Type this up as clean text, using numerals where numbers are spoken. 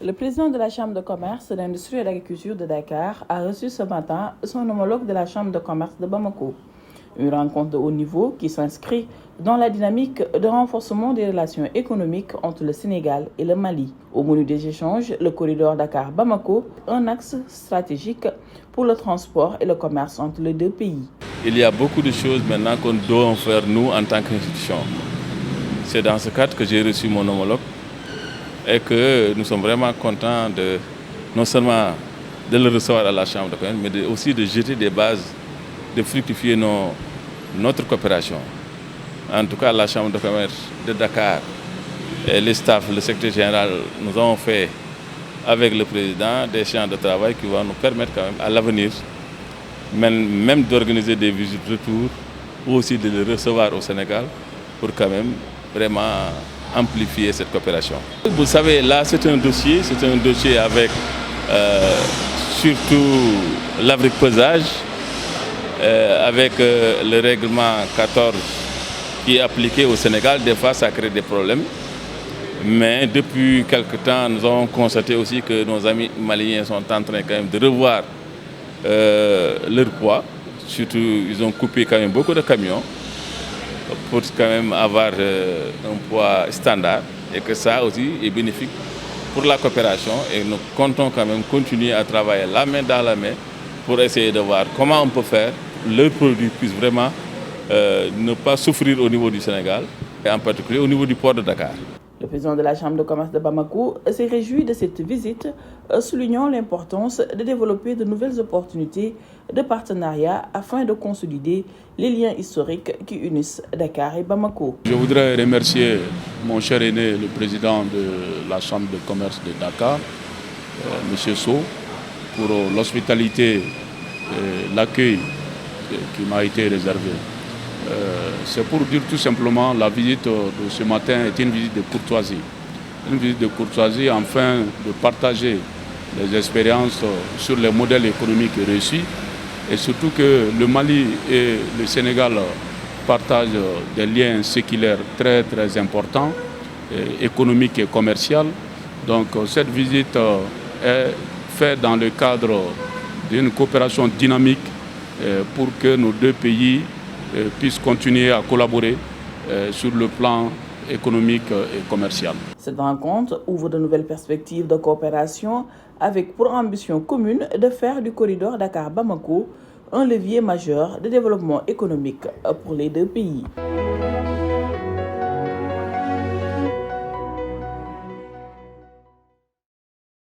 Le président de la Chambre de commerce, d'industrie et d'agriculture de Dakar a reçu ce matin son homologue de la Chambre de commerce de Bamako. Une rencontre de haut niveau qui s'inscrit dans la dynamique de renforcement des relations économiques entre le Sénégal et le Mali. Au menu des échanges, le corridor Dakar-Bamako, un axe stratégique pour le transport et le commerce entre les deux pays. Il y a beaucoup de choses maintenant qu'on doit faire nous en tant qu'institution. C'est dans ce cadre que j'ai reçu mon homologue et que nous sommes vraiment contents non seulement de le recevoir à la Chambre de commerce, mais aussi de jeter des bases, de fructifier notre coopération. En tout cas, la Chambre de commerce de Dakar et les staffs, le secrétaire général, nous avons fait avec le président des séances de travail qui vont nous permettre quand même à l'avenir même d'organiser des visites retour ou aussi de le recevoir au Sénégal pour quand même vraiment amplifier cette coopération. Vous savez, là c'est un dossier avec surtout l'agri-pesage, avec le règlement 14 qui est appliqué au Sénégal. Des fois ça crée des problèmes, mais depuis quelque temps nous avons constaté aussi que nos amis maliens sont en train quand même de revoir leur poids. Surtout ils ont coupé quand même beaucoup de camions pour quand même avoir un poids standard, et que ça aussi est bénéfique pour la coopération, et nous comptons quand même continuer à travailler la main dans la main pour essayer de voir comment on peut faire leurs produits puissent vraiment ne pas souffrir au niveau du Sénégal et en particulier au niveau du port de Dakar. Le président de la Chambre de commerce de Bamako s'est réjoui de cette visite, soulignant l'importance de développer de nouvelles opportunités de partenariat afin de consolider les liens historiques qui unissent Dakar et Bamako. Je voudrais remercier mon cher aîné, le président de la Chambre de commerce de Dakar, M. Sow, pour l'hospitalité et l'accueil qui m'a été réservé. C'est pour dire tout simplement la visite de ce matin est une visite de courtoisie. Une visite de courtoisie afin de partager les expériences sur les modèles économiques réussis, et surtout que le Mali et le Sénégal partagent des liens séculaires très très importants, économiques et commerciaux. Donc cette visite est faite dans le cadre d'une coopération dynamique pour que nos deux pays puissent continuer à collaborer sur le plan économique et commercial. Cette rencontre ouvre de nouvelles perspectives de coopération avec pour ambition commune de faire du corridor Dakar-Bamako un levier majeur de développement économique pour les deux pays.